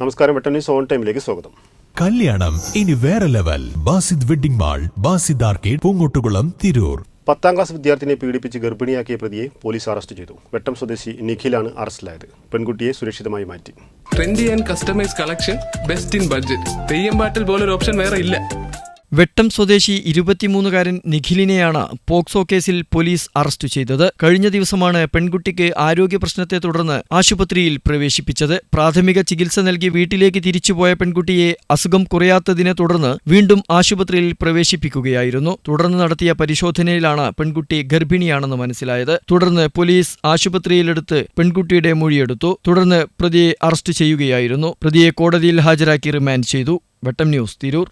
നമസ്കാരം, വെട്ടം news on ടൈമിലേക്ക് സ്വാഗതം. കല്യാണം ഇനി വേറെ level. Basid wedding mall, Basid arcade, Poongottukulam, Tirur. 10ാം ക്ലാസ് വിദ്യാർത്ഥിനിയെ പീഡിപ്പിച്ച് ഗർഭിണിയാക്കിയ പ്രതിയെ പോലീസ് അറസ്റ്റ് ചെയ്തു. വെട്ടം സ്വദേശി നിഖിലാണ് അറസ്റ്റിലായത്. പെൺകുട്ടിയെ സുരക്ഷിതമായി മാറ്റി. Trendy and customise collection, best in budget. Theyyam പാട്ടിൽ പോലൊരു ഓപ്ഷൻ വേറെ ഇല്ല. വെട്ടം സ്വദേശി 23-കാരൻ നിഖിലിനെയാണ് പോക്സോ കേസിൽ പോലീസ് അറസ്റ്റ് ചെയ്തത്. കഴിഞ്ഞ ദിവസമാണ് പെൺകുട്ടിക്ക് ആരോഗ്യ പ്രശ്നത്തെ തുടർന്ന് ആശുപത്രിയിൽ പ്രവേശിപ്പിച്ചത്. പ്രാഥമിക ചികിത്സ നൽകി വീട്ടിലേക്ക് തിരിച്ചുപോയ പെൺകുട്ടിയെ അസുഖം കുറയാത്തതിനെ തുടർന്ന് വീണ്ടും ആശുപത്രിയിൽ പ്രവേശിപ്പിക്കുകയായിരുന്നു. തുടർന്ന് നടത്തിയ പരിശോധനയിലാണ് പെൺകുട്ടി ഗർഭിണിയാണെന്ന് മനസ്സിലായത്. തുടർന്ന് പോലീസ് ആശുപത്രിയിലെടുത്ത് പെൺകുട്ടിയുടെ മൊഴിയെടുത്തു. തുടർന്ന് പ്രതിയെ അറസ്റ്റ് ചെയ്യുകയായിരുന്നു. പ്രതിയെ കോടതിയിൽ ഹാജരാക്കി റിമാൻഡ് ചെയ്തു. വെട്ടം ന്യൂസ്, തിരൂർ.